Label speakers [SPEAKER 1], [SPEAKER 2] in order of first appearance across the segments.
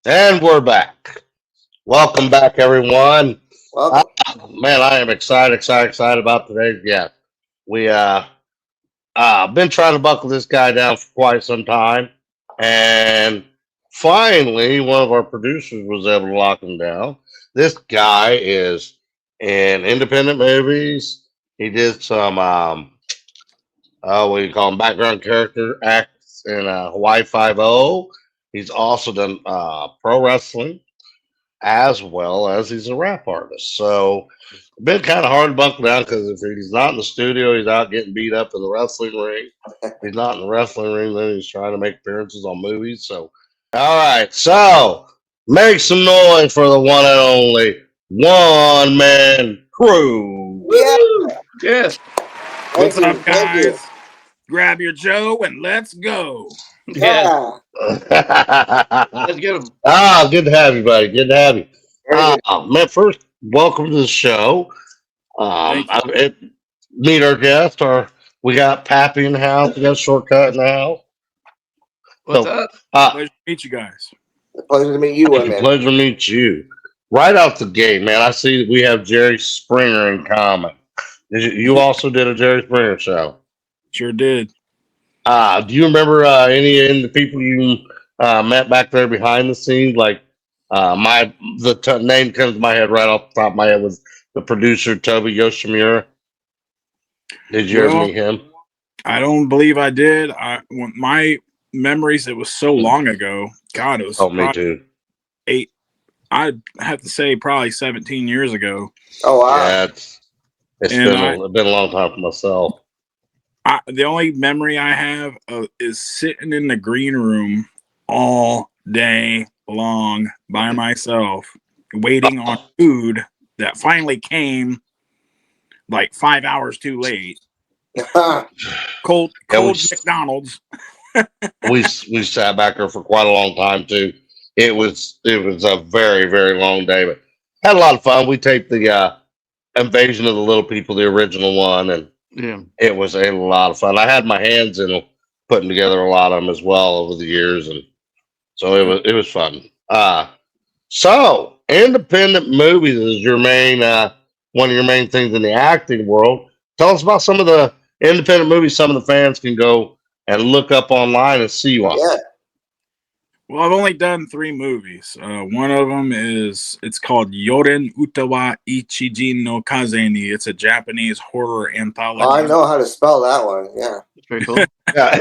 [SPEAKER 1] And we're back. Welcome back, everyone. Uh,
[SPEAKER 2] Welcome.
[SPEAKER 1] man, I am excited about today's guest. We been trying to buckle this guy down for quite some time, and finally, one of our producers was able to lock him down. This guy is in independent movies. He did some what do you call them, background character acts in Hawaii Five O. He's also done pro wrestling as well as he's a rap artist. So it's been kind of hard to buckle down because if he's not in the studio, he's out getting beat up in the wrestling ring. If he's not in the wrestling ring, then he's trying to make appearances on movies. So, all right. So, make some noise for the one and only One Man Crew.
[SPEAKER 2] Yeah,
[SPEAKER 1] Woo!
[SPEAKER 3] Yes.
[SPEAKER 2] thank
[SPEAKER 3] What's
[SPEAKER 2] you,
[SPEAKER 3] up,
[SPEAKER 2] thank you.
[SPEAKER 3] guys? Grab your Joe and let's go. Yes.
[SPEAKER 2] Yeah,
[SPEAKER 3] Let's get him.
[SPEAKER 1] Good to have you, buddy. Good to have you.
[SPEAKER 2] very good.
[SPEAKER 1] Man, first, welcome to the show.
[SPEAKER 3] Thank
[SPEAKER 1] I,
[SPEAKER 3] you.
[SPEAKER 1] it, meet our guest. We got Pappy in the house. We got Shortcut in the house.
[SPEAKER 3] What's
[SPEAKER 1] So,
[SPEAKER 3] up?
[SPEAKER 1] uh,
[SPEAKER 3] Pleasure to meet you guys.
[SPEAKER 2] Pleasure to meet you,
[SPEAKER 1] thank
[SPEAKER 2] one
[SPEAKER 1] you.
[SPEAKER 2] man.
[SPEAKER 1] Pleasure to meet you. Right out the gate, man. I see that we have Jerry Springer in common. You also did a Jerry Springer show.
[SPEAKER 3] Sure did.
[SPEAKER 1] Do you remember any of the people you met back there behind the scenes? Like name comes to my head right off the top of my head was the producer Toby Yoshimura. Did you ever
[SPEAKER 3] Well,
[SPEAKER 1] meet him?
[SPEAKER 3] I don't believe I did. My memories, it was so long ago. God, it was
[SPEAKER 1] Oh, me
[SPEAKER 3] probably
[SPEAKER 1] too.
[SPEAKER 3] eight. I'd have to say probably 17 years ago.
[SPEAKER 2] Oh wow.
[SPEAKER 1] Yeah, it's
[SPEAKER 3] And
[SPEAKER 1] been a long time for myself.
[SPEAKER 3] the only memory I have is sitting in the green room all day long by myself, waiting on food that finally came like 5 hours too late. Cold,
[SPEAKER 1] Yeah,
[SPEAKER 3] cold McDonald's.
[SPEAKER 1] we sat back there for quite a long time too. It was a very long day, but had a lot of fun. We taped the Invasion of the Little People, the original one, and
[SPEAKER 3] Yeah.
[SPEAKER 1] it was a lot of fun. I had my hands in putting together a lot of them as well over the years, and so it was fun. So independent movies is your main one of your main things in the acting world. Tell us about some of the independent movies some of the fans can go and look up online and see you on.
[SPEAKER 2] Yeah.
[SPEAKER 3] Well, I've only done 3 movies. One of them it's called Yoren Utawa Ichijin no Kazeni. It's a Japanese horror
[SPEAKER 2] Oh, I
[SPEAKER 3] anthology.
[SPEAKER 2] know how to spell that one. Yeah.
[SPEAKER 3] It's very cool.
[SPEAKER 1] Yeah.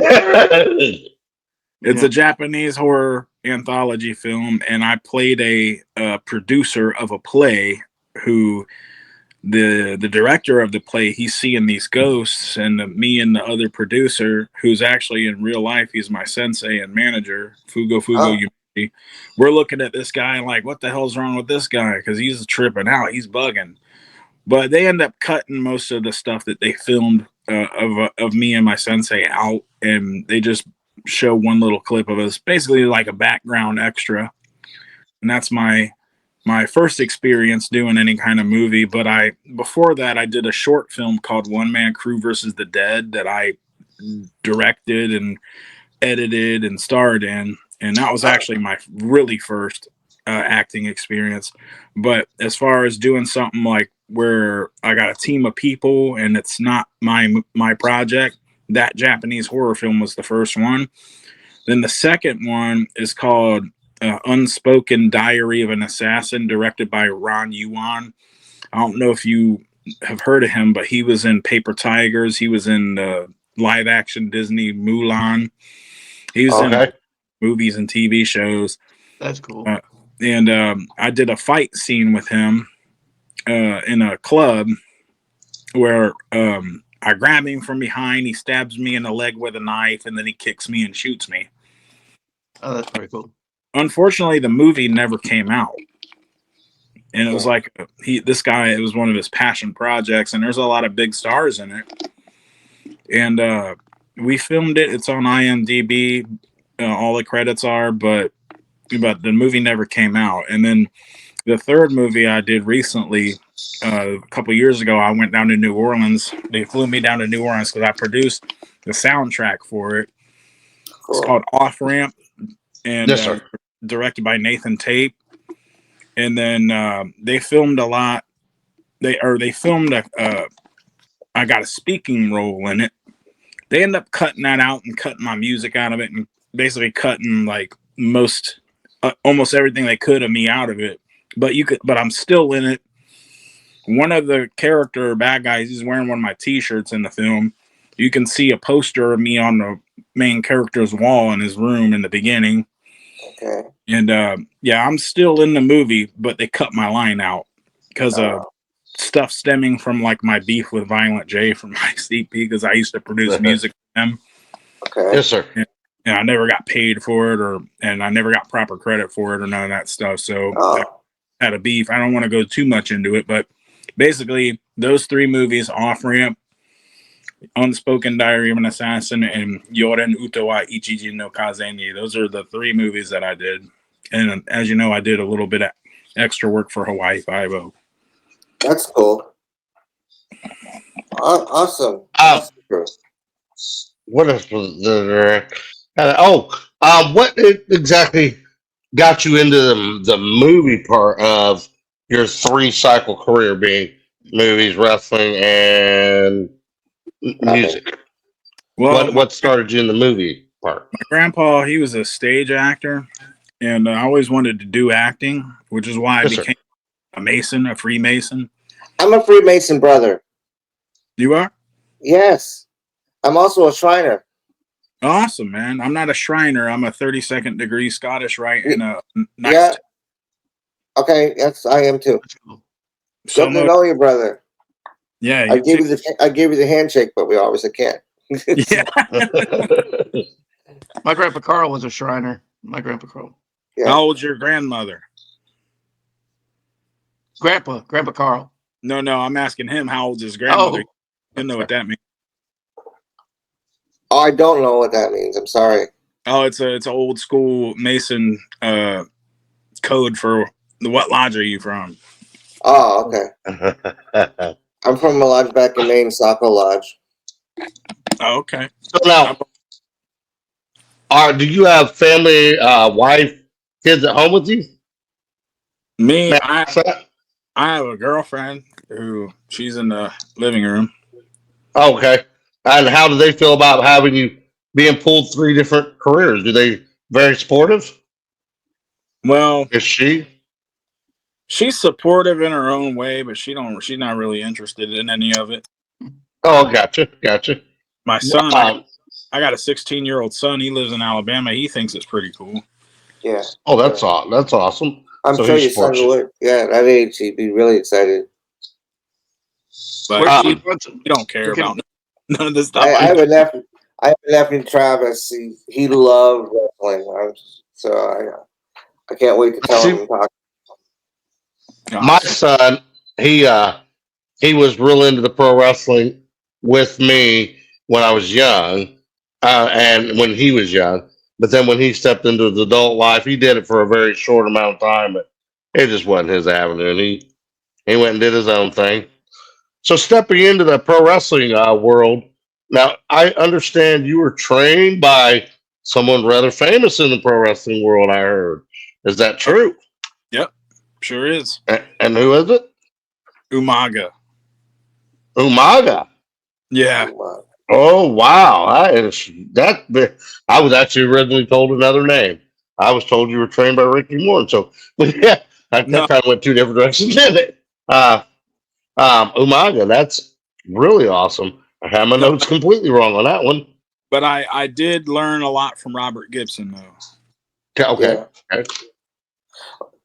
[SPEAKER 3] It's a Japanese horror anthology film, and I played a producer of a play who the director of the play, he's seeing these ghosts, and me and the other producer, who's actually in real life, he's my sensei and manager, Fugo
[SPEAKER 2] Oh,
[SPEAKER 3] Yumaki. We're looking at this guy and like, what the hell's wrong with this guy? Because he's tripping out, he's bugging. But they end up cutting most of the stuff that they filmed of me and my sensei out, and they just show one little clip of us, basically like a background extra. And that's my first experience doing any kind of movie. But I before that I did a short film called Man Kru versus the Dead that I directed and edited and starred in, and that was
[SPEAKER 2] oh,
[SPEAKER 3] actually my really first acting experience. But as far as doing something like where I got a team of people and it's not my project, that Japanese horror film was the first one. Then the second one is called Unspoken Diary of an Assassin, directed by Ron Yuan. I don't know if you have heard of him, but he was in Paper Tigers. He was in live action Disney Mulan. He was in
[SPEAKER 1] Okay.
[SPEAKER 3] movies and TV shows.
[SPEAKER 4] That's cool.
[SPEAKER 3] And I did a fight scene with him in a club where I grab him from behind. He stabs me in the leg with a knife, and then he kicks me and shoots me.
[SPEAKER 4] Oh, that's very cool.
[SPEAKER 3] Unfortunately, the movie never came out. And it was
[SPEAKER 2] yeah.
[SPEAKER 3] like this guy, it was one of his passion projects, and there's a lot of big stars in it. And we filmed it. It's on IMDb. All the credits are, but the movie never came out. And then the third movie I did recently, a couple years ago, I went down to New Orleans. They flew me down to New Orleans because I produced the soundtrack for it. It's
[SPEAKER 2] Cool.
[SPEAKER 3] called Off Ramp, and
[SPEAKER 1] Yes, sir.
[SPEAKER 3] directed by Nathan Tate, and then they filmed a lot. They filmed I got a speaking role in it. They end up cutting that out and cutting my music out of it, and basically cutting like almost everything they could of me out of it. But I'm still in it. One of the character bad guys, he's wearing one of my T-shirts in the film. You can see a poster of me on the main character's wall in his room in the beginning.
[SPEAKER 2] Okay.
[SPEAKER 3] And yeah, I'm still in the movie, but they cut my line out because of stuff stemming from like my beef with Violent J from my CP, because I used to produce music for them.
[SPEAKER 2] Okay.
[SPEAKER 1] Yes, sir.
[SPEAKER 3] And I never got paid for it, and I never got proper credit for it or none of that stuff. So I had a beef. I don't want to go too much into it, but basically those 3 movies, Off Ramp, Unspoken Diary of an Assassin, and Yoren Uto wa Ichiji no Kazenyi. Those are the 3 movies that I did. And as you know, I did a little bit of extra work for Hawaii Five-0.
[SPEAKER 2] That's cool. Awesome.
[SPEAKER 1] What else was there? What exactly got you into the movie part of your 3-cycle career, being movies, wrestling, and music?
[SPEAKER 3] Well,
[SPEAKER 1] What started you in the movie part?
[SPEAKER 3] my grandpa, he was a stage actor, and I always wanted to do acting, which is why I
[SPEAKER 1] Yes, sir.
[SPEAKER 3] became a Mason, a Freemason.
[SPEAKER 2] I'm a Freemason brother.
[SPEAKER 3] You are?
[SPEAKER 2] Yes. I'm also a Shriner.
[SPEAKER 3] Awesome, man. I'm not a Shriner. I'm a 32nd degree Scottish Rite and a nice.
[SPEAKER 2] Yeah. Okay. Yes, I am too.
[SPEAKER 4] That's cool.
[SPEAKER 2] Good to know you, brother.
[SPEAKER 3] Yeah.
[SPEAKER 2] I gave you the handshake, but we obviously can't.
[SPEAKER 3] Yeah.
[SPEAKER 4] My grandpa Carl was a Shriner. My grandpa Carl.
[SPEAKER 2] Yeah.
[SPEAKER 3] How old's your grandmother?
[SPEAKER 4] Grandpa Carl.
[SPEAKER 3] No, I'm asking him how old's his grandmother.
[SPEAKER 4] Oh,
[SPEAKER 3] I know what that means.
[SPEAKER 2] Oh, I don't know what that means. I'm sorry.
[SPEAKER 3] Oh, it's an old school Mason code for what lodge are you from?
[SPEAKER 2] Oh, okay. I'm from a lodge back in Maine, Saco Lodge.
[SPEAKER 3] Oh, okay.
[SPEAKER 1] So now, do you have family, wife, kids at home with you?
[SPEAKER 3] Me,
[SPEAKER 1] May
[SPEAKER 3] I
[SPEAKER 1] ask that?
[SPEAKER 3] have a girlfriend who she's in the living room.
[SPEAKER 1] Oh, okay. And how do they feel about having you being pulled 3 different careers? Do they very supportive?
[SPEAKER 3] Well,
[SPEAKER 1] Is she?
[SPEAKER 3] she's supportive in her own way, but she's not really interested in any of it.
[SPEAKER 1] Oh, gotcha.
[SPEAKER 3] My son,
[SPEAKER 1] Um,
[SPEAKER 3] I got a 16-year-old son. He lives in Alabama. He thinks it's pretty cool.
[SPEAKER 2] Yeah.
[SPEAKER 1] oh, that's awesome.
[SPEAKER 2] I'm
[SPEAKER 1] So
[SPEAKER 2] sure
[SPEAKER 1] he
[SPEAKER 2] your son
[SPEAKER 1] supports you.
[SPEAKER 2] would. Yeah, at that age, he'd be really excited.
[SPEAKER 3] But
[SPEAKER 1] Um,
[SPEAKER 3] he don't care about none of this stuff.
[SPEAKER 2] I have a nephew. I have a nephew, Travis. He loved wrestling. I can't wait to tell
[SPEAKER 1] See,
[SPEAKER 2] him. Talk.
[SPEAKER 1] my son, he was real into the pro wrestling with me when I was young, and when he was young. But then when he stepped into his adult life, he did it for a very short amount of time, but it just wasn't his avenue, and he went and did his own thing. So stepping into the pro wrestling world, now I understand you were trained by someone rather famous in the pro wrestling world. I heard, is that true?
[SPEAKER 3] Yep, sure is.
[SPEAKER 1] And who is it?
[SPEAKER 3] Umaga.
[SPEAKER 1] Umaga.
[SPEAKER 3] Yeah.
[SPEAKER 1] Oh wow, I was actually originally told another name. I was told you were trained by Ricky Morton. So, but yeah, that
[SPEAKER 3] No.
[SPEAKER 1] kind of went 2 different directions, didn't it? Umaga, that's really awesome. I have my notes completely wrong on that one.
[SPEAKER 3] But I did learn a lot from Robert Gibson, though.
[SPEAKER 1] Okay.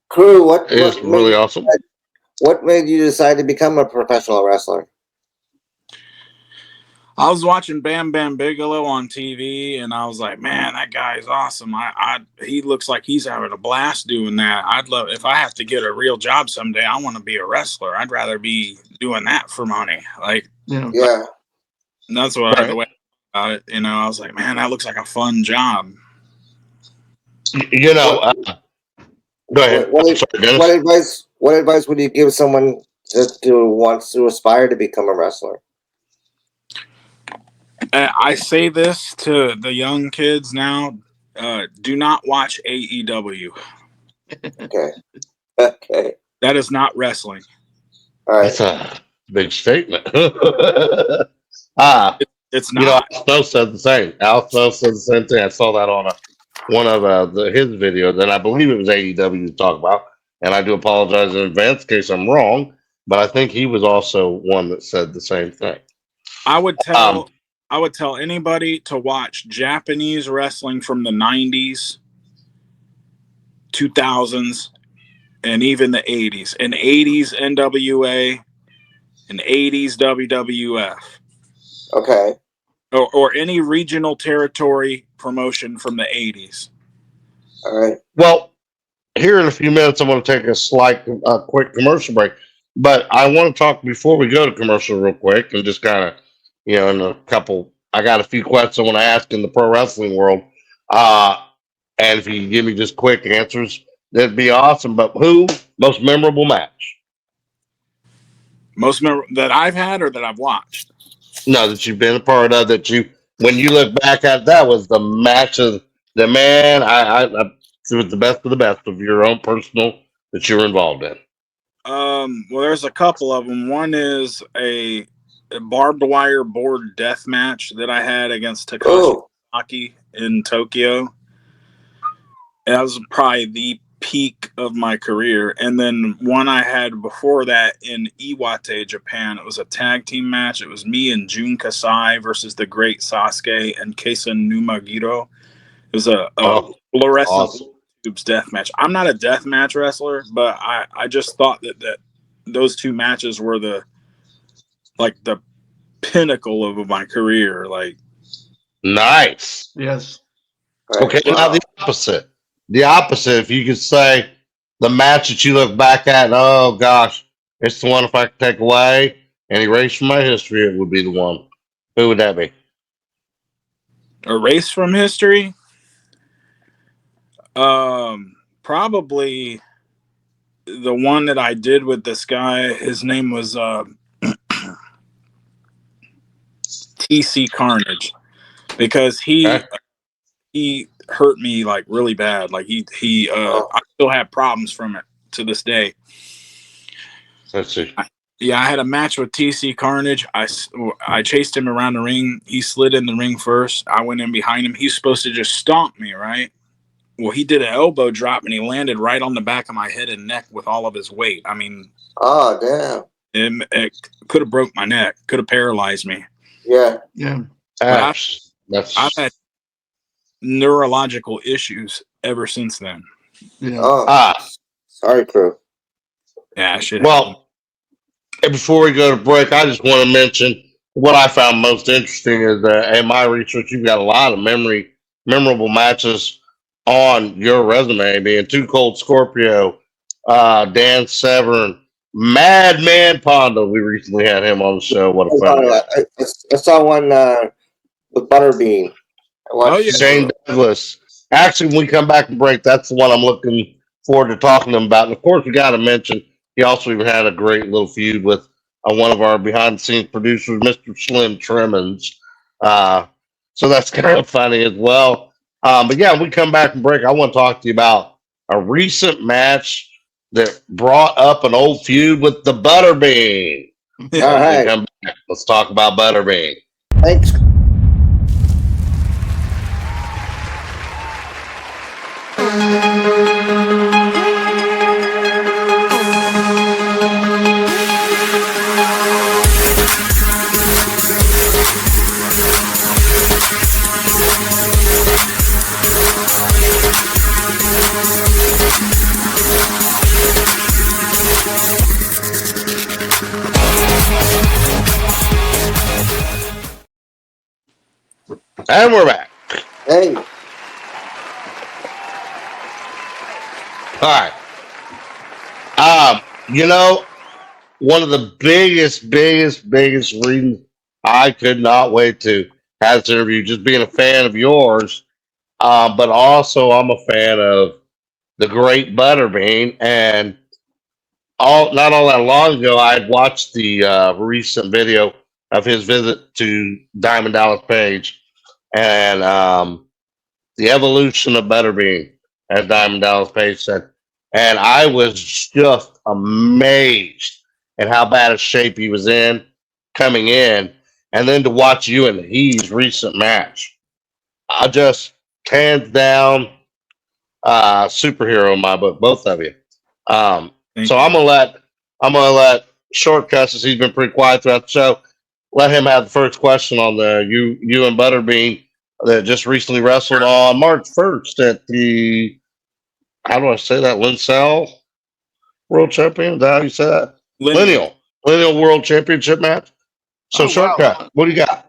[SPEAKER 2] Kru,
[SPEAKER 1] It's really awesome.
[SPEAKER 2] What made you decide to become a professional wrestler?
[SPEAKER 3] I was watching Bam Bam Bigelow on TV, and I was like, "Man, that guy is awesome. He looks like he's having a blast doing that. I'd love if I have to get a real job someday. I want to be a wrestler. I'd rather be doing that for money. Like,
[SPEAKER 2] Yeah.
[SPEAKER 3] that's what the way about it. You know, I was like, man, that looks like a fun job.
[SPEAKER 1] You know, go ahead.
[SPEAKER 2] What advice would you give someone that wants to aspire to become a wrestler?
[SPEAKER 3] I say this to the young kids now: Do not watch AEW.
[SPEAKER 2] Okay. Okay.
[SPEAKER 3] That is not wrestling.
[SPEAKER 2] All right.
[SPEAKER 1] That's a big statement. ah,
[SPEAKER 3] It's
[SPEAKER 1] you know,
[SPEAKER 3] not.
[SPEAKER 1] Al Snow said the same. Al Snow said the same thing. I saw that on one of his videos, and I believe it was AEW to talk about. And I do apologize in advance in case I'm wrong, but I think he was also one that said the same thing.
[SPEAKER 3] I would tell anybody to watch Japanese wrestling from the 90s, 2000s, and even the 80s. An 80s NWA, an 80s WWF,
[SPEAKER 2] Okay.
[SPEAKER 3] or any regional territory promotion from the 80s.
[SPEAKER 2] All right.
[SPEAKER 1] Well, here in a few minutes, I'm going to take a quick commercial break. But I want to talk before we go to commercial real quick and just kind of, in a couple, I got a few questions I want to ask in the pro wrestling world. And if you can give me just quick answers, that'd be awesome. But who, most memorable match?
[SPEAKER 3] That I've had or that I've watched?
[SPEAKER 1] No, that you've been a part of, when you look back at that was the match of the man, it was the best of the best of your own personal that you were involved in.
[SPEAKER 3] Well, there's a couple of them. One is a barbed wire board death match that I had against Takashi Saki in Tokyo. That was probably the peak of my career. And then one I had before that in Iwate, Japan. It was a tag team match. It was me and Jun Kasai versus the Great Sasuke and Keisa Numagiro. It was a fluorescent
[SPEAKER 1] awesome.
[SPEAKER 3] tubes death match. I'm not a death match wrestler, but I just thought that those two matches were the pinnacle of my career. Like,
[SPEAKER 1] nice.
[SPEAKER 4] Yes.
[SPEAKER 1] Okay, now the opposite. The opposite, if you could say the match that you look back at, and, oh gosh, it's the one if I could take away and erase from my history, it would be the one. Who would that be?
[SPEAKER 3] Erase from history? Probably the one that I did with this guy. His name was TC Carnage, because he hurt me like really bad. Like I still have problems from it to this day.
[SPEAKER 1] Let's see.
[SPEAKER 3] I had a match with TC Carnage. I chased him around the ring. He slid in the ring first. I went in behind him. He's supposed to just stomp me, right? Well, he did an elbow drop and he landed right on the back of my head and neck with all of his weight. I mean,
[SPEAKER 2] oh damn!
[SPEAKER 3] It could have broke my neck. Could have paralyzed me.
[SPEAKER 2] Yeah.
[SPEAKER 3] I've had neurological issues ever since then.
[SPEAKER 4] Yeah.
[SPEAKER 2] Oh, sorry, Kru.
[SPEAKER 3] Yeah, shit.
[SPEAKER 1] Well, and before we go to break, I just want to mention what I found most interesting is that in my research, you've got a lot of memorable matches on your resume, being Too Cold Scorpio, Dan Severn, Madman Pondo. We recently had him on the show. What a fun guy.
[SPEAKER 2] I saw one with Butterbean.
[SPEAKER 1] Shane Douglas. Actually, when we come back and break, that's the one I'm looking forward to talking to him about. And of course, we got to mention he also even had a great little feud with one of our behind-the-scenes producers, Mr. Slim Tremens. So that's kind of funny as well. But yeah, when we come back and break, I want to talk to you about a recent match that brought up an old feud with the Butterbean.
[SPEAKER 2] All right.
[SPEAKER 1] Let's talk about Butterbean.
[SPEAKER 2] Thanks.
[SPEAKER 1] And we're back.
[SPEAKER 2] Hey.
[SPEAKER 1] All right. One of the biggest reasons I could not wait to have this interview, just being a fan of yours, but also I'm a fan of the great Butterbean. And not all that long ago, I had watched the recent video of his visit to Diamond Dallas Page, and The evolution of Butterbean, as Diamond Dallas Page said. And I was just amazed at how bad a shape he was in coming in. And then to watch you and he's recent match. I just hands down superhero in my book, both of you. Um,
[SPEAKER 3] Thank
[SPEAKER 1] so
[SPEAKER 3] you.
[SPEAKER 1] I'm gonna let Shortcuts, as he's been pretty quiet throughout the show, let him have the first question on the you and Butterbean that just recently wrestled on March 1st at the, how do I say that, Linsell World Champion? Is that how you say that?
[SPEAKER 3] Lineal.
[SPEAKER 1] Lineal World Championship match. So
[SPEAKER 4] Oh wow.
[SPEAKER 1] Shortcut, what do you got?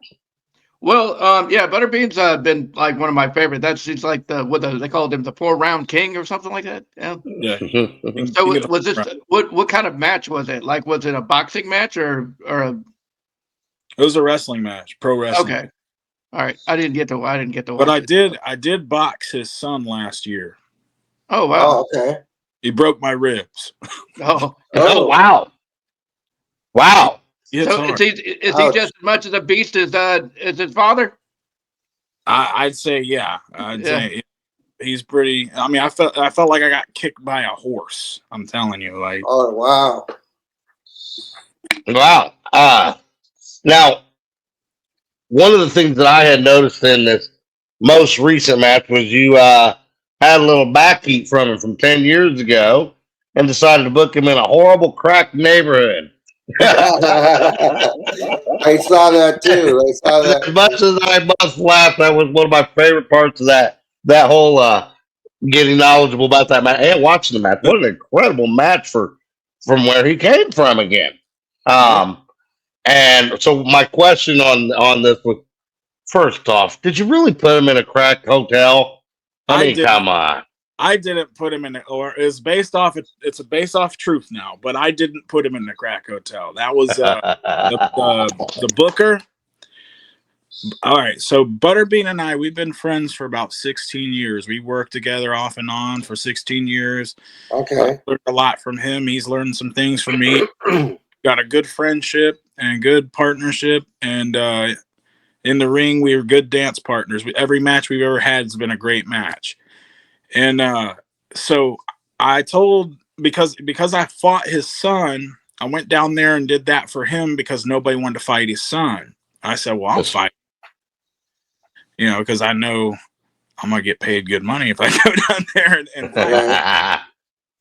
[SPEAKER 4] Well, yeah, Butterbean's been like one of my favorite. That's he's like they called him the 4 round king or something like that. Yeah.
[SPEAKER 3] Yeah.
[SPEAKER 4] So
[SPEAKER 3] You get
[SPEAKER 4] was this
[SPEAKER 3] right.
[SPEAKER 4] what kind of match was it? Like, was it a boxing match or a?
[SPEAKER 3] It was a wrestling match, pro wrestling.
[SPEAKER 4] Okay, all right. I didn't get to
[SPEAKER 3] But
[SPEAKER 4] watch it.
[SPEAKER 3] I did box his son last year.
[SPEAKER 4] Oh wow.
[SPEAKER 2] Oh, okay.
[SPEAKER 3] He broke my ribs.
[SPEAKER 4] Oh,
[SPEAKER 1] Oh
[SPEAKER 2] Oh,
[SPEAKER 1] wow, wow.
[SPEAKER 3] He hits
[SPEAKER 4] so
[SPEAKER 3] hard.
[SPEAKER 4] is he
[SPEAKER 2] ouch.
[SPEAKER 4] just as much of a beast as his father?
[SPEAKER 3] I'd say, yeah. I'd
[SPEAKER 4] Yeah.
[SPEAKER 3] say he's pretty. I mean, I felt like I got kicked by a horse. I'm telling you, like.
[SPEAKER 2] Oh, wow.
[SPEAKER 1] Wow. Now, one of the things that I had noticed in this most recent match was you had a little backheat from him from 10 years ago and decided to book him in a horrible crack neighborhood.
[SPEAKER 2] I saw that too. I saw
[SPEAKER 1] As
[SPEAKER 2] that.
[SPEAKER 1] much as I must laugh, that was one of my favorite parts of that whole getting knowledgeable about that match and watching the match. What an incredible match from where he came from again.
[SPEAKER 2] Yeah.
[SPEAKER 1] And so my question on this was, first off, did you really put him in a crack hotel? I
[SPEAKER 3] I
[SPEAKER 1] mean,
[SPEAKER 3] didn't.
[SPEAKER 1] come on.
[SPEAKER 3] I didn't put him in it, or it's based off. It's a based off truth now, but I didn't put him in the crack hotel. That was the booker. All right, so Butterbean and I, we've been friends for about 16 years. We worked together off and on for 16 years.
[SPEAKER 2] Okay.
[SPEAKER 3] Learned a lot from him. He's learned some things from me. Got a good friendship and good partnership, and in the ring, we were good dance partners. Every match we've ever had has been a great match. And so I told, because I fought his son, I went down there and did that for him because nobody wanted to fight his son. I said, well, I'll fight, because I know I'm gonna get paid good money if I go down there and fight.
[SPEAKER 2] Right.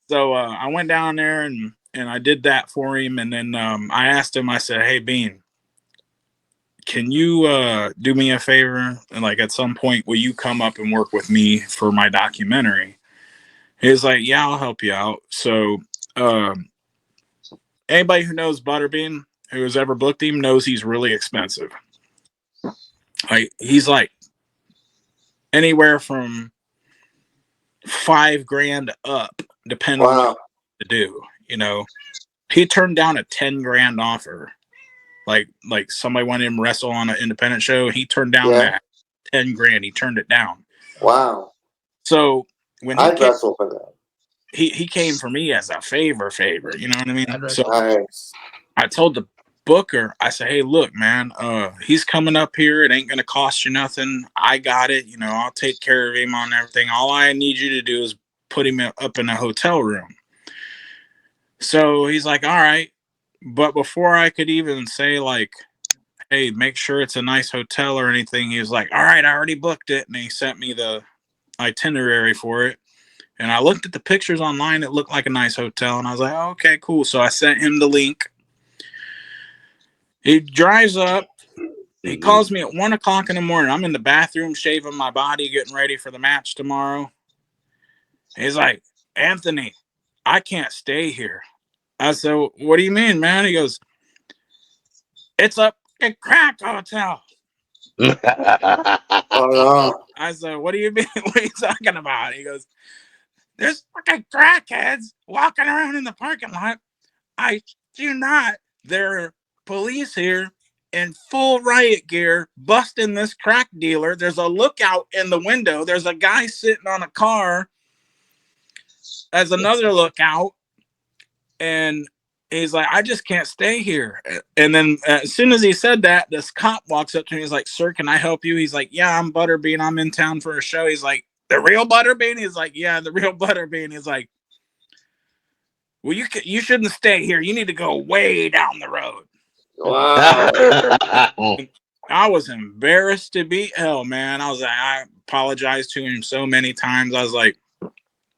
[SPEAKER 3] So I went down there and I did that for him. And then I asked him, I said, hey, Bean, can you do me a favor? And like at some point, will you come up and work with me for my documentary? He's like, yeah, I'll help you out. So anybody who knows Butterbean, who has ever booked him, knows he's really expensive. Like he's like anywhere from $5,000 up, depending on what
[SPEAKER 2] Wow.
[SPEAKER 3] to do. He turned down a 10 grand offer. Like somebody wanted him to wrestle on an independent show. He turned down
[SPEAKER 2] Yeah.
[SPEAKER 3] that 10 grand. He turned it down.
[SPEAKER 2] Wow.
[SPEAKER 3] So when he
[SPEAKER 2] I'd
[SPEAKER 3] came,
[SPEAKER 2] wrestle for that.
[SPEAKER 3] he came for me as a favor. You know what I mean? So
[SPEAKER 2] Nice.
[SPEAKER 3] I told the booker, I said, hey, look, man, he's coming up here. It ain't gonna cost you nothing. I got it. I'll take care of him on everything. All I need you to do is put him up in a hotel room. So he's like, all right. But before I could even say like, hey, make sure it's a nice hotel or anything, he was like, all right, I already booked it. And he sent me the itinerary for it. And I looked at the pictures online. It looked like a nice hotel. And I was like, oh, okay, cool. So I sent him the link. He drives up. He calls me at 1 o'clock in the morning. I'm in the bathroom shaving my body, getting ready for the match tomorrow. He's like, Anthony, I can't stay here. I said, what do you mean, man? He goes, it's a crack hotel.
[SPEAKER 2] Oh no.
[SPEAKER 3] I said, what do you mean? What are you talking about? He goes, there's fucking crackheads walking around in the parking lot. I do not. There are police here in full riot gear busting this crack dealer. There's a lookout in the window. There's a guy sitting on a car as another lookout. And He's like, I just can't stay here. And then as soon as he said that, this cop walks up to me. He's like, sir, can I help you? He's like, yeah, I'm Butterbean. I'm in town for a show. He's like, the real Butterbean? He's like, yeah, the real Butterbean. He's like, well, you shouldn't stay here. You need to go way down the road.
[SPEAKER 2] Wow.
[SPEAKER 3] I was embarrassed to beat hell, man. I apologized to him so many times. I was like,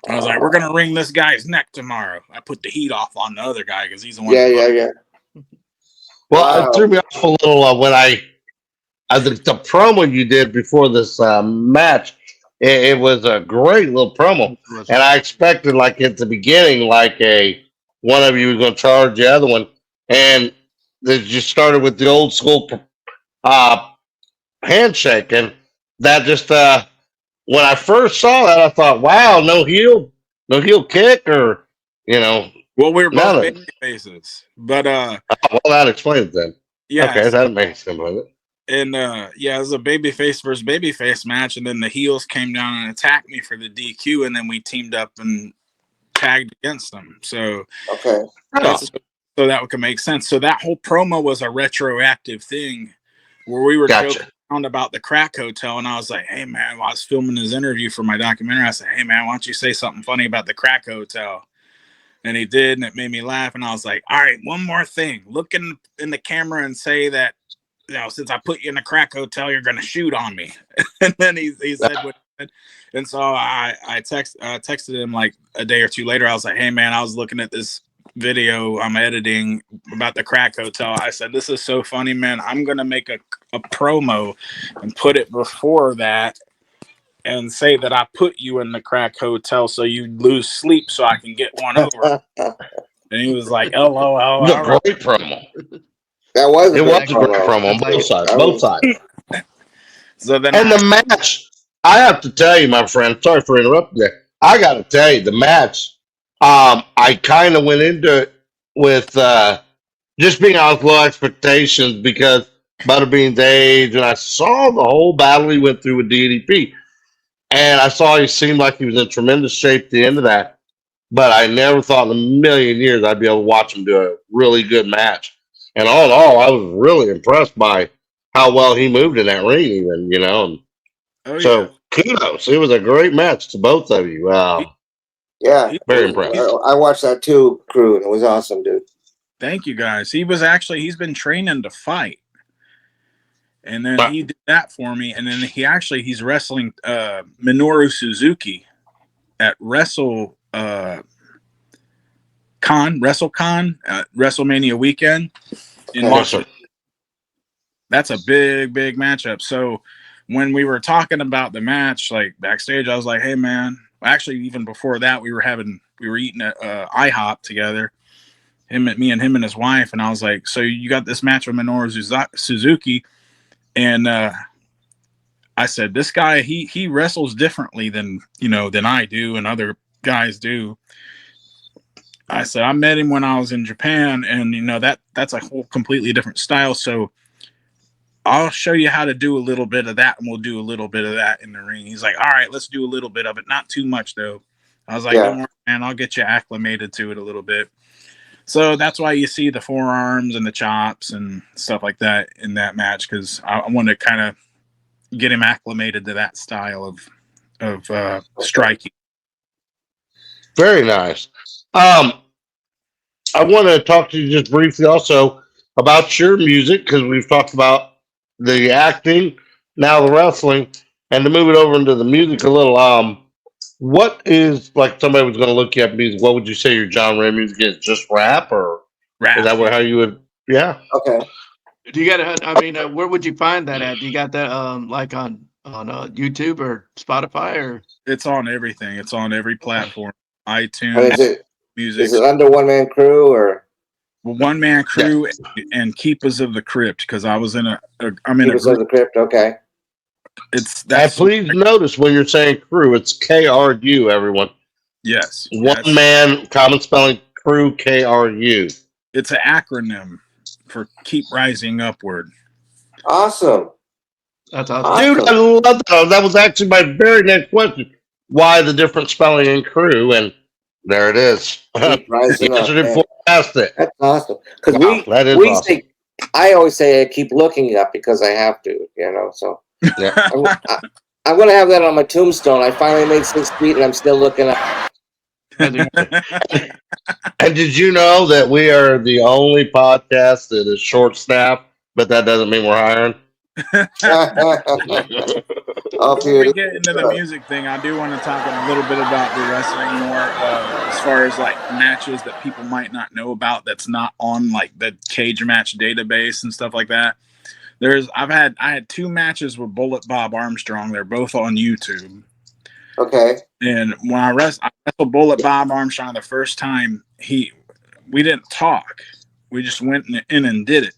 [SPEAKER 3] we're gonna wring this guy's neck tomorrow. I put the heat off on the other guy because he's the one.
[SPEAKER 2] Yeah.
[SPEAKER 1] Well,
[SPEAKER 2] Wow.
[SPEAKER 1] it threw me off a little when the promo you did before this match. It was a great little promo, and I expected like at the beginning, like one of you was going to charge the other one, and they just started with the old school handshake, and that just when I first saw that, I thought, wow, no heel kick, or
[SPEAKER 3] Well, we were both
[SPEAKER 1] none.
[SPEAKER 3] baby faces, but
[SPEAKER 1] Well, that explains it then.
[SPEAKER 3] yeah,
[SPEAKER 1] Okay, that makes sense with it.
[SPEAKER 3] and it was a babyface versus babyface match, and then the heels came down and attacked me for the DQ, and then we teamed up and tagged against them. So
[SPEAKER 2] Okay.
[SPEAKER 3] so that could make sense. So that whole promo was a retroactive thing where we were joking around about the crack hotel, and I was like, hey man, while I was filming this interview for my documentary, I said, hey man, why don't you say something funny about the crack hotel? And he did, and it made me laugh, and I was like, all right, one more thing, look in the camera and say that, since I put you in the crack hotel, you're gonna shoot on me. And then he said what he said. And so I texted him like a day or two later. I was like, hey man, I was looking at this video I'm editing about the crack hotel. I said, this is so funny, man. I'm gonna make a promo and put it before that and say that I put you in the crack hotel so you lose sleep so I can get one over. And he was like, LOL.
[SPEAKER 1] It was a great promo.
[SPEAKER 2] That was
[SPEAKER 1] a great promo on both sides. Both sides.
[SPEAKER 3] So then
[SPEAKER 1] the match, I have to tell you, my friend, sorry for interrupting you. I got to tell you, the match, I kind of went into it with just being out with low expectations because Butterbean's age, and I saw the whole battle he went through with DDP. And I saw he seemed like he was in tremendous shape at the end of that. But I never thought in a million years I'd be able to watch him do a really good match. And all in all, I was really impressed by how well he moved in that ring, even. So kudos. It was a great match to both of you.
[SPEAKER 2] Yeah.
[SPEAKER 1] Very impressed.
[SPEAKER 2] I watched that too, Kru, and it was awesome, dude.
[SPEAKER 3] Thank you, guys. He's been training to fight. And then he did that for me. And then he's wrestling Minoru Suzuki at WrestleCon, WrestleMania weekend in Washington. That's a big matchup. So when we were talking about the match, like backstage, I was like, hey man, actually even before that, we were eating at IHOP together, me and him and his wife. And I was like, so you got this match with Minoru Suzuki. And I said, this guy, he wrestles differently than I do and other guys do. I said, I met him when I was in Japan, and that's a whole completely different style. So I'll show you how to do a little bit of that, and we'll do a little bit of that in the ring. He's like, all right, let's do a little bit of it. Not too much, though. I was like, don't worry, man, I'll get you acclimated to it a little bit. So that's why you see the forearms and the chops and stuff like that in that match, because I want to kind of get him acclimated to that style of striking.
[SPEAKER 1] Very nice. I want to talk to you just briefly also about your music, because we've talked about the acting, now the wrestling, and to move it over into the music a little. What is, like, somebody was going to look you up music? What would you say your genre of music is? Just rap, or
[SPEAKER 3] rap?
[SPEAKER 1] Is that how you would? Yeah.
[SPEAKER 2] Okay.
[SPEAKER 4] Do you got? I mean, where would you find that at? Do you got that like on YouTube or Spotify, or?
[SPEAKER 3] It's on everything. It's on every platform. iTunes.
[SPEAKER 2] Is it
[SPEAKER 3] music?
[SPEAKER 2] Is it under One Man Kru or?
[SPEAKER 3] One Man Kru and Keepers of the Crypt, because I'm in a
[SPEAKER 2] Keepers of the Crypt. Okay.
[SPEAKER 1] And please notice when you're saying crew, it's KRU, everyone.
[SPEAKER 3] Yes.
[SPEAKER 1] One man, common spelling, Kru, KRU.
[SPEAKER 3] It's an acronym for Keep Rising Upward.
[SPEAKER 2] Awesome.
[SPEAKER 4] That's awesome.
[SPEAKER 1] Dude, I love that. That was actually my very next question. Why the different spelling in crew? And there it is.
[SPEAKER 2] Keep rising up, man.
[SPEAKER 1] fantastic.
[SPEAKER 2] That's awesome. Because
[SPEAKER 1] Wow, that is
[SPEAKER 2] we
[SPEAKER 1] awesome.
[SPEAKER 2] say, I always say I keep looking up because I have to, you know. So
[SPEAKER 1] Yeah.
[SPEAKER 2] I'm going to have that on my tombstone. I finally made 6 feet, and I'm still looking up.
[SPEAKER 4] I think
[SPEAKER 1] And did you know that we are the only podcast that is short staffed, but that doesn't mean we're hiring?
[SPEAKER 2] Oh,
[SPEAKER 3] Before we
[SPEAKER 2] beauty.
[SPEAKER 3] get into the music thing, I do want to talk a little bit about the wrestling more, as far as like matches that people might not know about that's not on like the cage match database and stuff like that. I had 2 matches with Bullet Bob Armstrong. They're both on YouTube.
[SPEAKER 2] Okay.
[SPEAKER 3] And when I wrestled Bullet Bob Armstrong the first time, we didn't talk. We just went in and did it.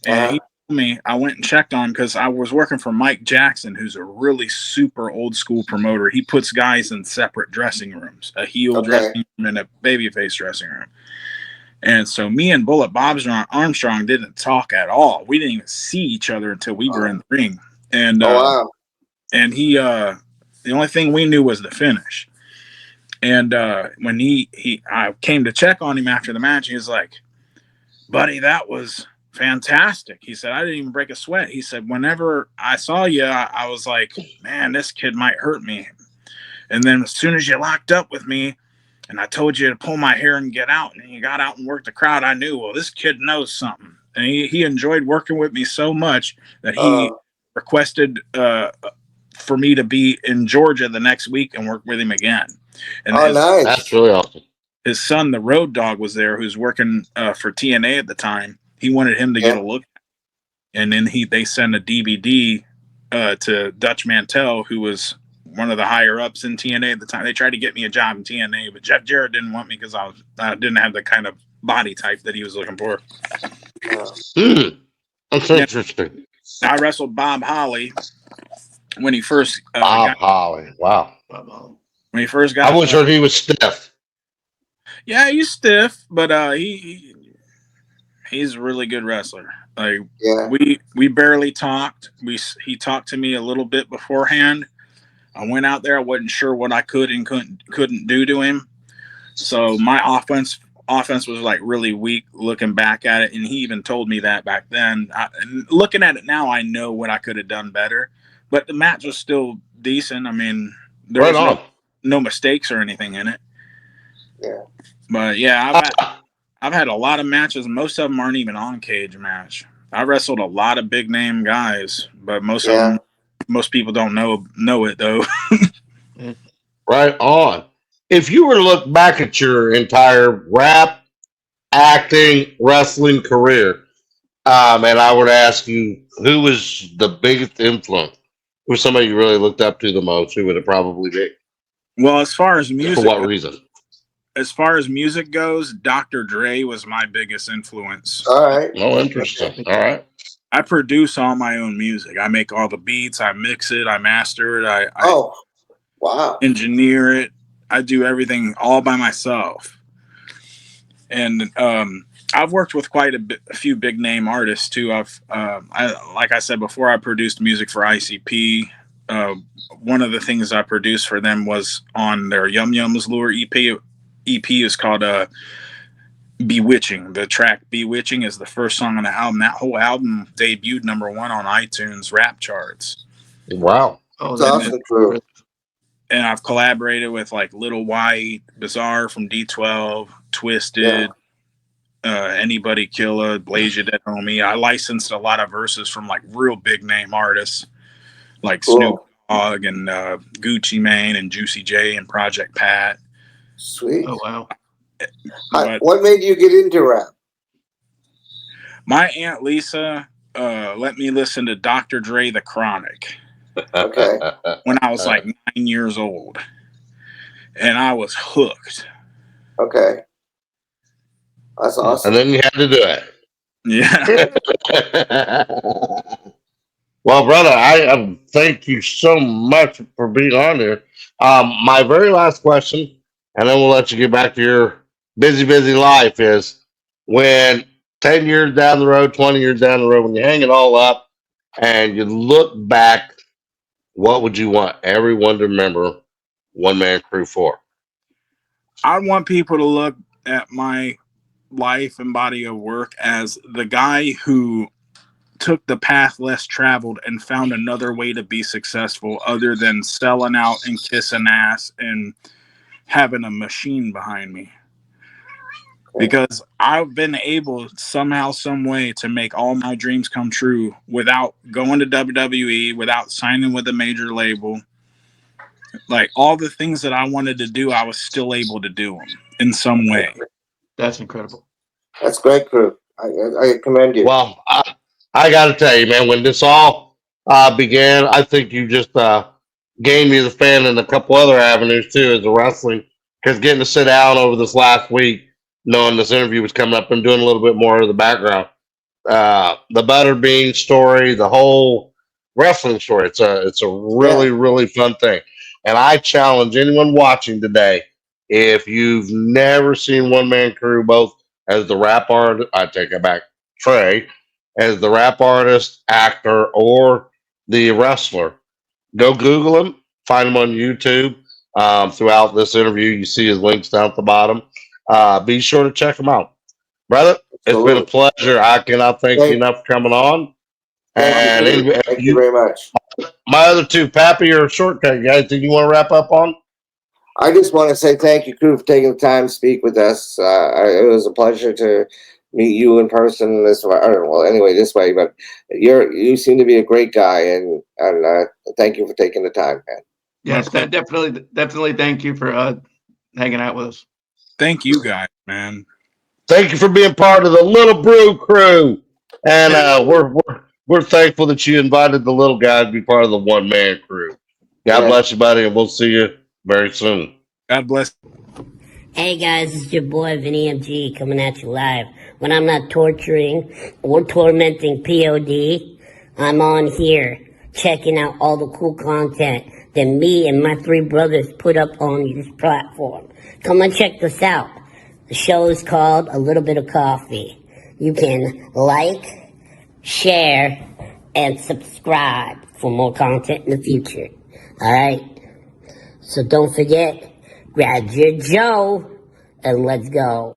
[SPEAKER 3] And he told me, I went and checked on him because I was working for Mike Jackson, who's a really super old school promoter. He puts guys in separate dressing rooms, a heel dressing room and a babyface dressing room. And so me and Bullet Bob Armstrong didn't talk at all. We didn't even see each other until we were in the ring. And
[SPEAKER 2] wow.
[SPEAKER 3] and he the only thing we knew was the finish. And when I came to check on him after the match, he was like, "Buddy, that was fantastic." He said, "I didn't even break a sweat." He said, "Whenever I saw you, I was like, man, this kid might hurt me. And then as soon as you locked up with me and I told you to pull my hair and get out, and you got out and worked the crowd, I knew, well, this kid knows something." And he enjoyed working with me so much that he requested for me to be in Georgia the next week and work with him again. And
[SPEAKER 2] nice.
[SPEAKER 1] That's really awesome.
[SPEAKER 3] his son, the Road Dog, was there, who's working for TNA at the time. He wanted him to get a look, and then they sent a DVD to Dutch Mantell, who was one of the higher ups in TNA at the time. They tried to get me a job in TNA, but Jeff Jarrett didn't want me because I didn't have the kind of body type that he was looking for.
[SPEAKER 1] That's interesting.
[SPEAKER 3] I wrestled Bob Holly when he first
[SPEAKER 1] Bob Holly. Wow.
[SPEAKER 3] when he first got.
[SPEAKER 1] I always heard he was stiff.
[SPEAKER 3] Yeah, he's stiff, but he's a really good wrestler. Like we barely talked. He talked to me a little bit beforehand. I went out there. I wasn't sure what I could and couldn't do to him. So my offense was like really weak looking back at it, and he even told me that back then. Looking at it now, I know what I could have done better, but the match was still decent. I mean, there was no mistakes or anything in it.
[SPEAKER 2] Yeah.
[SPEAKER 3] But yeah, I've had a lot of matches. Most of them aren't even on cage match. I wrestled a lot of big name guys, but most of them, most people don't know it though.
[SPEAKER 1] Right on. If you were to look back at your entire rap, acting, wrestling career, and I were to ask you who was the biggest influence, who was somebody you really looked up to the most, who would it probably be?
[SPEAKER 3] Well, as far as music,
[SPEAKER 1] for what reason?
[SPEAKER 3] As far as music goes, Dr. Dre was my biggest influence.
[SPEAKER 2] All right.
[SPEAKER 1] Oh, interesting. All right.
[SPEAKER 3] I produce all my own music. I make all the beats. I mix it. I master it. I
[SPEAKER 2] wow.
[SPEAKER 3] engineer it. I do everything all by myself. And I've worked with quite a few big name artists too. Like I said before, I produced music for ICP. One of the things I produced for them was on their Yum Yums Lure EP. EP is called Bewitching. The track Bewitching is the first song on the album. That whole album debuted #1 on iTunes rap charts.
[SPEAKER 1] Wow.
[SPEAKER 2] Oh, that's awesome. True.
[SPEAKER 3] And I've collaborated with like Little White, Bizarre from D12, Twisted, Anybody Killer, Blaze Your Dead Homie. I licensed a lot of verses from like real big name artists like Snoop Dogg and Gucci Mane and Juicy J and Project Pat.
[SPEAKER 2] Sweet.
[SPEAKER 4] Oh, wow.
[SPEAKER 2] What made you get into rap?
[SPEAKER 3] My Aunt Lisa let me listen to Dr. Dre The Chronic.
[SPEAKER 2] Okay.
[SPEAKER 3] When I was like 9 years old. And I was hooked.
[SPEAKER 2] Okay. That's awesome.
[SPEAKER 1] And then you had to do it.
[SPEAKER 3] Yeah.
[SPEAKER 1] Well, brother, I thank you so much for being on there. My very last question, and then we'll let you get back to your busy life, is when 10 years down the road, 20 years down the road, when you hang it all up and you look back, what would you want everyone to remember One Man Kru for?
[SPEAKER 3] I want people to look at my life and body of work as the guy who took the path less traveled and found another way to be successful other than selling out and kissing ass and having a machine behind me. Because I've been able somehow, some way to make all my dreams come true without going to WWE, without signing with a major label. Like all the things that I wanted to do, I was still able to do them in some way.
[SPEAKER 4] That's incredible.
[SPEAKER 2] That's great, Kru. I commend you.
[SPEAKER 1] Well, I got to tell you, man, when this all began, I think you just gained me the fan in a couple other avenues too as a wrestling. Because getting to sit down over this last week, knowing this interview was coming up and doing a little bit more of the background, the Butterbean story, the whole wrestling story. It's a really really fun thing, and I challenge anyone watching today. If you've never seen One Man Crew, both as the rap artist, I take it back, Trey, as the rap artist, actor, or the wrestler, go Google him, find him on YouTube. Throughout this interview, you see his links down at the bottom. Be sure to check him out, brother. It's been a
[SPEAKER 2] Absolutely.
[SPEAKER 1] pleasure. I cannot thank you enough for coming on.
[SPEAKER 2] Thank you, Kru. Thank you very much.
[SPEAKER 1] My other two, Pappy or Shortcut, guys, did you want to wrap up on?
[SPEAKER 2] I just want to say thank you, Kru, for taking the time to speak with us. It was a pleasure to meet you in person this way. I don't know, well, anyway, this way, but you seem to be a great guy, and thank you for taking the time, man.
[SPEAKER 4] Yes, that definitely. Thank you for hanging out with us.
[SPEAKER 3] Thank you guys, man.
[SPEAKER 1] Thank you for being part of the Little Brew Crew, and we're thankful that you invited the little guy to be part of the One Man Crew. God bless you, buddy, and we'll see you very soon.
[SPEAKER 3] God bless.
[SPEAKER 5] Hey guys, it's your boy Vinny MG coming at you live. When I'm not torturing or tormenting POD, I'm on here checking out all the cool content that me and my three brothers put up on this platform. Come and check this out. The show is called A Little Bit of Coffee. You can like, share, and subscribe for more content in the future. Alright? So don't forget, grab your Joe and let's go.